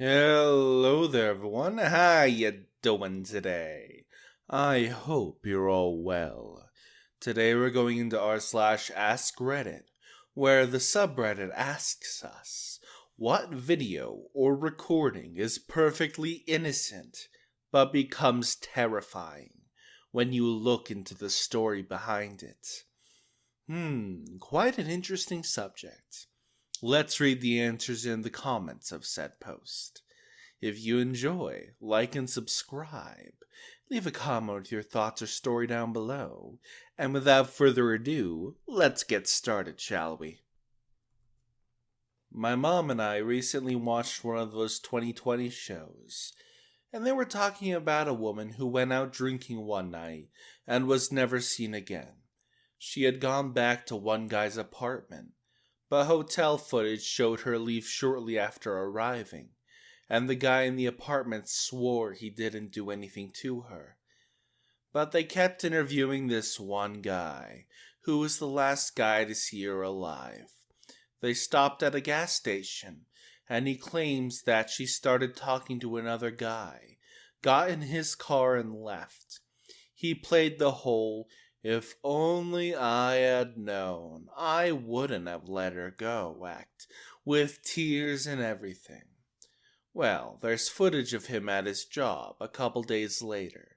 Hello there, everyone. How you doing today? I hope you're all well. Today we're going into r/AskReddit, where the subreddit asks us, what video or recording is perfectly innocent, but becomes terrifying when you look into the story behind it? Quite an interesting subject. Let's read the answers in the comments of said post. If you enjoy, like and subscribe. Leave a comment with your thoughts or story down below. And without further ado, let's get started, shall we? My mom and I recently watched one of those 2020 shows, and they were talking about a woman who went out drinking one night and was never seen again. She had gone back to one guy's apartment, but hotel footage showed her leave shortly after arriving, and the guy in the apartment swore he didn't do anything to her. But they kept interviewing this one guy, who was the last guy to see her alive. They stopped at a gas station, and he claims that she started talking to another guy, got in his car and left. He played the whole, "if only I had known, I wouldn't have let her go" act, with tears and everything. Well, there's footage of him at his job a couple days later,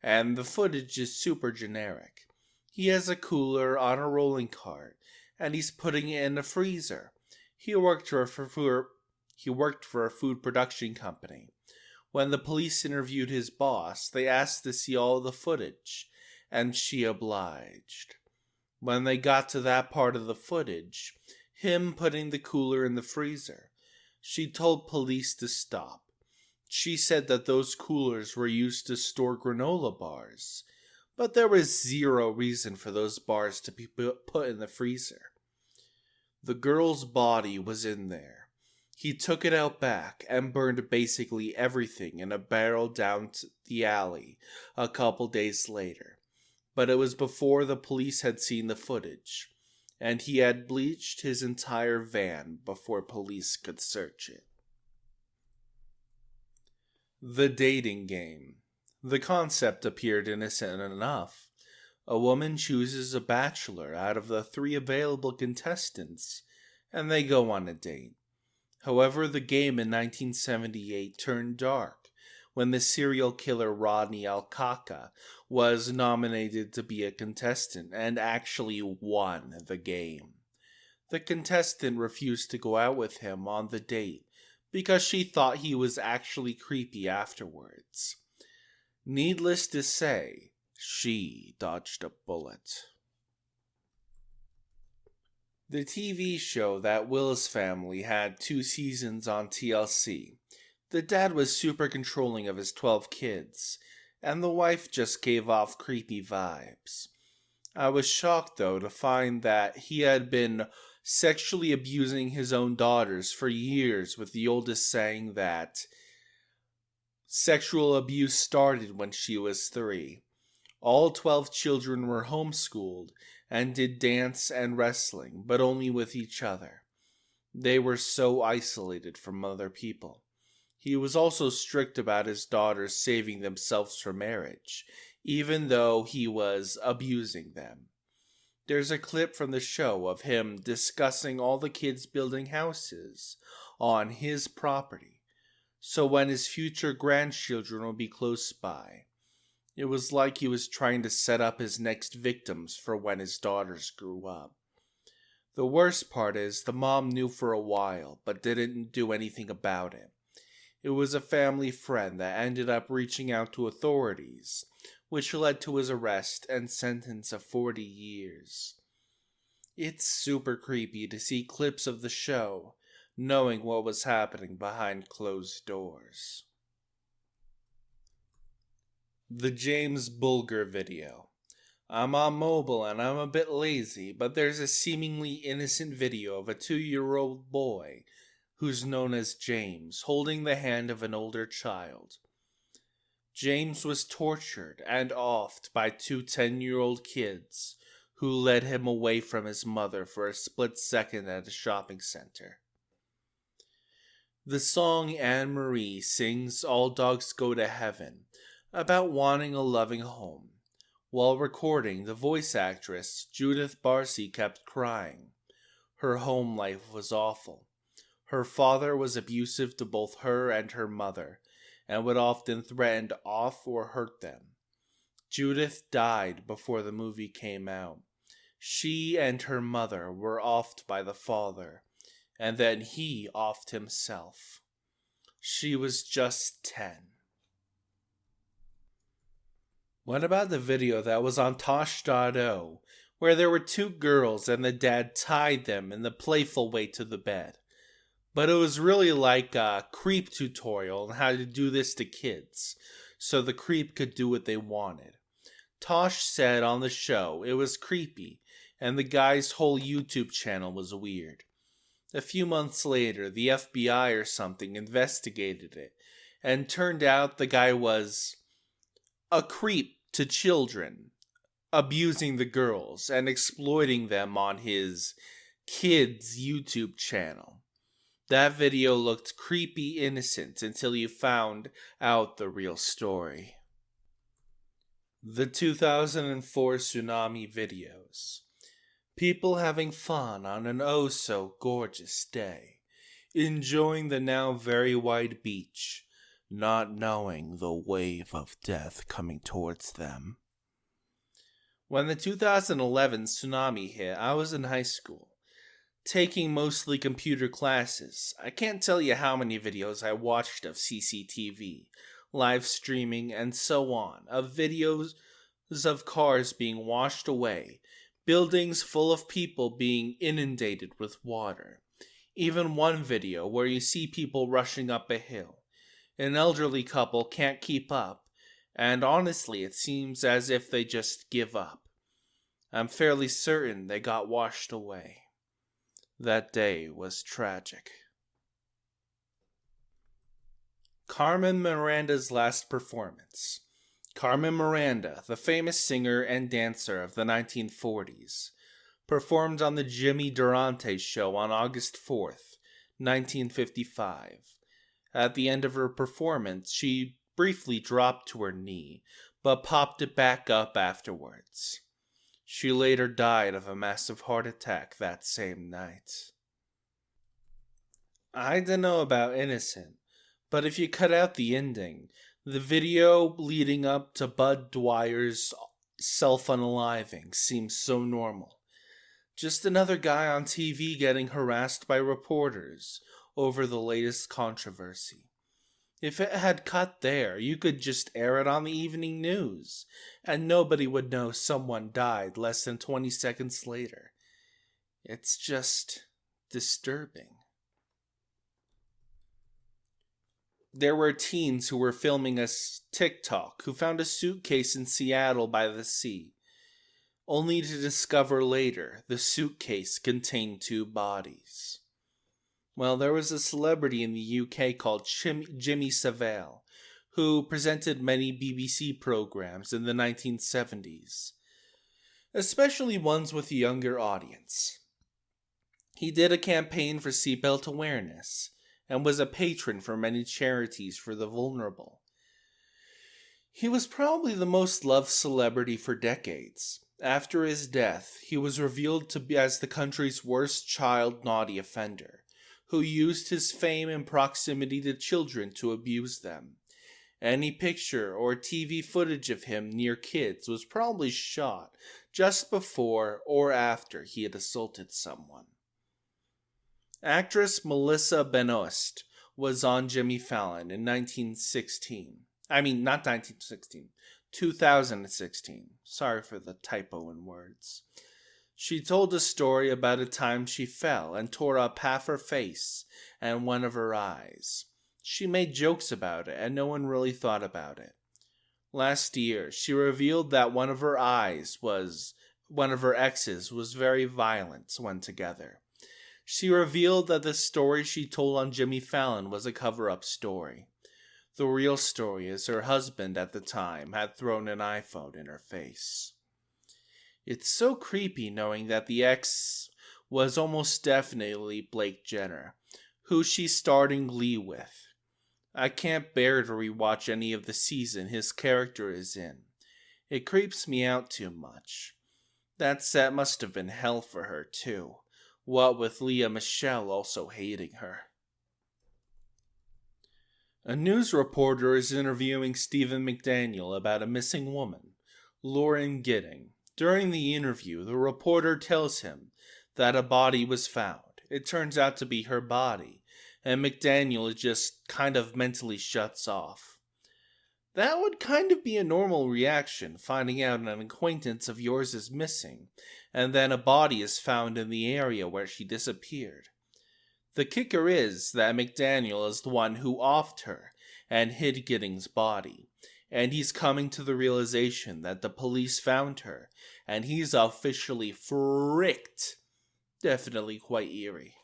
and the footage is super generic. He has a cooler on a rolling cart, and he's putting it in a freezer. He worked for a food production company. When the police interviewed his boss, they asked to see all the footage, and she obliged. When they got to that part of the footage, him putting the cooler in the freezer, she told police to stop. She said that those coolers were used to store granola bars, but there was zero reason for those bars to be put in the freezer. The girl's body was in there. He took it out back and burned basically everything in a barrel down the alley a couple days later. But it was before the police had seen the footage, and he had bleached his entire van before police could search it. The dating game. The concept appeared innocent enough. A woman chooses a bachelor out of the 3 available contestants, and they go on a date. However, the game in 1978 turned dark when the serial killer Rodney Alcaca was nominated to be a contestant and actually won the game. The contestant refused to go out with him on the date because she thought he was actually creepy afterwards. Needless to say, she dodged a bullet. The TV show That Willis Family had 2 seasons on TLC. The dad was super controlling of his 12 kids, and the wife just gave off creepy vibes. I was shocked, though, to find that he had been sexually abusing his own daughters for years, with the oldest saying that sexual abuse started when she was 3. All 12 children were homeschooled and did dance and wrestling, but only with each other. They were so isolated from other people. He was also strict about his daughters saving themselves for marriage, even though he was abusing them. There's a clip from the show of him discussing all the kids building houses on his property, so when his future grandchildren will be close by. It was like he was trying to set up his next victims for when his daughters grew up. The worst part is the mom knew for a while, but didn't do anything about it. It was a family friend that ended up reaching out to authorities, which led to his arrest and sentence of 40 years. It's super creepy to see clips of the show, knowing what was happening behind closed doors. The James Bulger video. I'm on mobile and I'm a bit lazy, but there's a seemingly innocent video of a 2-year-old boy who's known as James, holding the hand of an older child. James was tortured and offed by 2 10-year-old kids who led him away from his mother for a split second at a shopping center. The song Anne Marie sings All Dogs Go to Heaven about wanting a loving home. While recording, the voice actress Judith Barcy kept crying. Her home life was awful. Her father was abusive to both her and her mother, and would often threaten to off or hurt them. Judith died before the movie came out. She and her mother were offed by the father, and then he offed himself. She was just 10. What about the video that was on Tosh.0, where there were two girls and the dad tied them in the playful way to the bed? But it was really like a creep tutorial on how to do this to kids, so the creep could do what they wanted. Tosh said on the show it was creepy, and the guy's whole YouTube channel was weird. A few months later, the FBI or something investigated it, and turned out the guy was a creep to children, abusing the girls and exploiting them on his kids' YouTube channel. That video looked creepy innocent until you found out the real story. The 2004 tsunami videos. People having fun on an oh so gorgeous day, enjoying the now very wide beach, not knowing the wave of death coming towards them. When the 2011 tsunami hit, I was in high school, taking mostly computer classes. I can't tell you how many videos I watched of CCTV, live streaming, and so on, of videos of cars being washed away, buildings full of people being inundated with water. Even one video where you see people rushing up a hill. An elderly couple can't keep up, and honestly it seems as if they just give up. I'm fairly certain they got washed away. That day was tragic. Carmen Miranda's last performance. Carmen Miranda, the famous singer and dancer of the 1940s, performed on the Jimmy Durante Show on August 4th, 1955. At the end of her performance, she briefly dropped to her knee, but popped it back up afterwards. She later died of a massive heart attack that same night. I don't know about innocent, but if you cut out the ending, the video leading up to Bud Dwyer's self-unaliving seems so normal. Just another guy on TV getting harassed by reporters over the latest controversy. If it had cut there, you could just air it on the evening news, and nobody would know someone died less than 20 seconds later. It's just disturbing. There were teens who were filming a TikTok who found a suitcase in Seattle by the sea, only to discover later the suitcase contained 2 bodies. Well, there was a celebrity in the UK called Jimmy Savile, who presented many BBC programs in the 1970s, especially ones with a younger audience. He did a campaign for seatbelt awareness, and was a patron for many charities for the vulnerable. He was probably the most loved celebrity for decades. After his death, he was revealed to be as the country's worst child naughty offender, who used his fame and proximity to children to abuse them. Any picture or TV footage of him near kids was probably shot just before or after he had assaulted someone. Actress Melissa Benoist was on Jimmy Fallon in 2016. Sorry for the typo in words. She told a story about a time she fell and tore up half her face and one of her eyes. She made jokes about it and no one really thought about it. Last year, she revealed that one of her exes was very violent when together. She revealed that the story she told on Jimmy Fallon was a cover-up story. The real story is her husband at the time had thrown an iPhone in her face. It's so creepy knowing that the ex was almost definitely Blake Jenner, who she's starting Glee with. I can't bear to rewatch any of the season his character is in. It creeps me out too much. That set must have been hell for her, too. What with Leah Michelle also hating her. A news reporter is interviewing Stephen McDaniel about a missing woman, Lauren Gidding. During the interview, the reporter tells him that a body was found. It turns out to be her body, and McDaniel just kind of mentally shuts off. That would kind of be a normal reaction, finding out an acquaintance of yours is missing, and then a body is found in the area where she disappeared. The kicker is that McDaniel is the one who offed her and hid Gidding's body, and he's coming to the realization that the police found her, and he's officially fricked. Definitely quite eerie.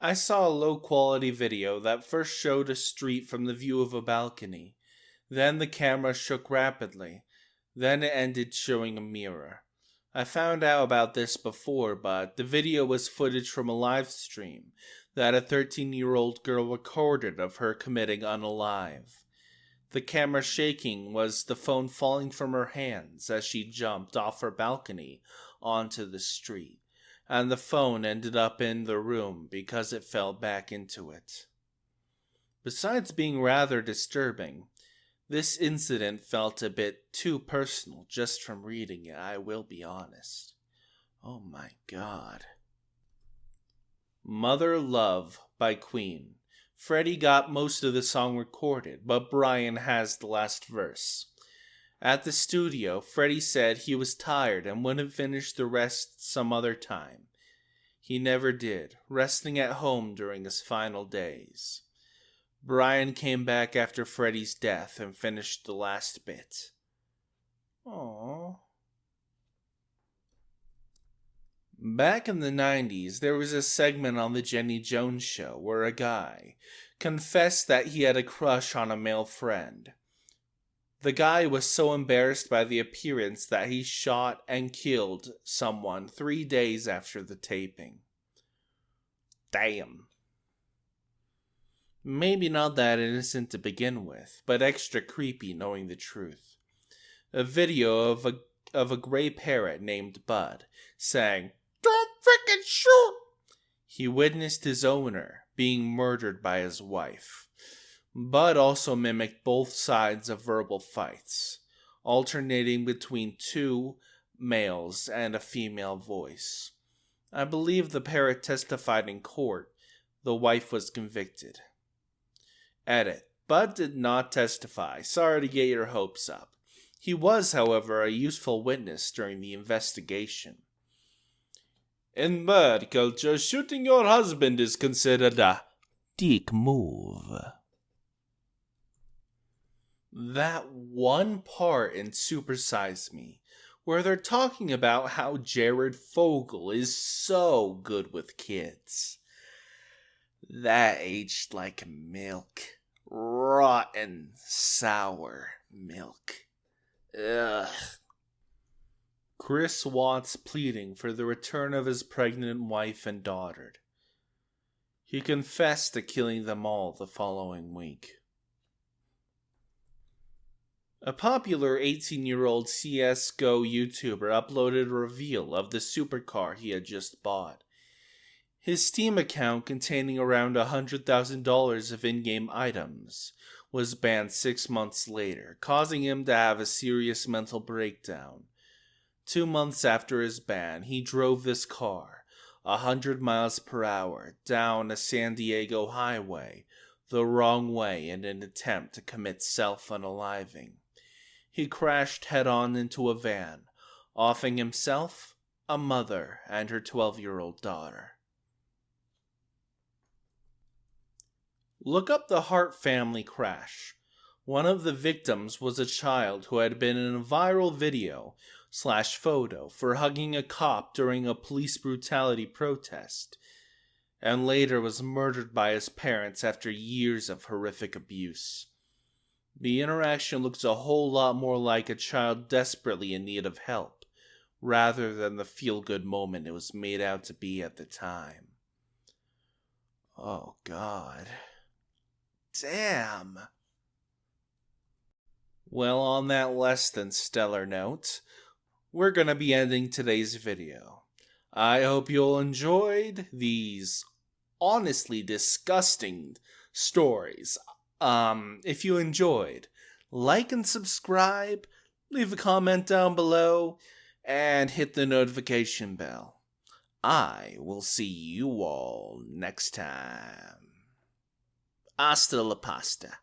I saw a low-quality video that first showed a street from the view of a balcony. Then the camera shook rapidly. Then it ended showing a mirror. I found out about this before, but the video was footage from a live stream that a 13-year-old girl recorded of her committing unalive. The camera shaking was the phone falling from her hands as she jumped off her balcony onto the street, and the phone ended up in the room because it fell back into it. Besides being rather disturbing, this incident felt a bit too personal just from reading it, I will be honest. Oh my god. Mother Love by Queen. Freddie got most of the song recorded, but Brian has the last verse. At the studio, Freddie said he was tired and wouldn't finish the rest some other time. He never did, resting at home during his final days. Brian came back after Freddie's death and finished the last bit. Aww. Back in the 90s, there was a segment on the Jenny Jones show where a guy confessed that he had a crush on a male friend. The guy was so embarrassed by the appearance that he shot and killed someone 3 days after the taping. Damn. Maybe not that innocent to begin with, but extra creepy knowing the truth. A video of a gray parrot named Bud saying, "Don't frickin' shoot!" He witnessed his owner being murdered by his wife. Bud also mimicked both sides of verbal fights, alternating between two males and a female voice. I believe the parrot testified in court. The wife was convicted. Edit. Bud did not testify. Sorry to get your hopes up. He was, however, a useful witness during the investigation. In bird culture, shooting your husband is considered a dick move. That one part in Super Size Me, where they're talking about how Jared Fogle is so good with kids. That aged like milk. Rotten, sour milk. Ugh. Chris Watts pleading for the return of his pregnant wife and daughter. He confessed to killing them all the following week. A popular 18-year-old CSGO YouTuber uploaded a reveal of the supercar he had just bought. His Steam account, containing around $100,000 of in-game items, was banned 6 months later, causing him to have a serious mental breakdown. 2 months after his ban, he drove this car, 100 miles per hour, down a San Diego highway, the wrong way in an attempt to commit self-unaliving. He crashed head-on into a van, offing himself, a mother, and her 12-year-old daughter. Look up the Hart family crash. One of the victims was a child who had been in a viral video/photo for hugging a cop during a police brutality protest, and later was murdered by his parents after years of horrific abuse. The interaction looks a whole lot more like a child desperately in need of help, rather than the feel-good moment it was made out to be at the time. Oh, God. Damn. Well, on that less than stellar note, we're gonna be ending today's video. I hope you'll enjoyed these honestly disgusting stories. If you enjoyed, like and subscribe, leave a comment down below, and hit the notification bell. I will see you all next time. Hasta la pasta.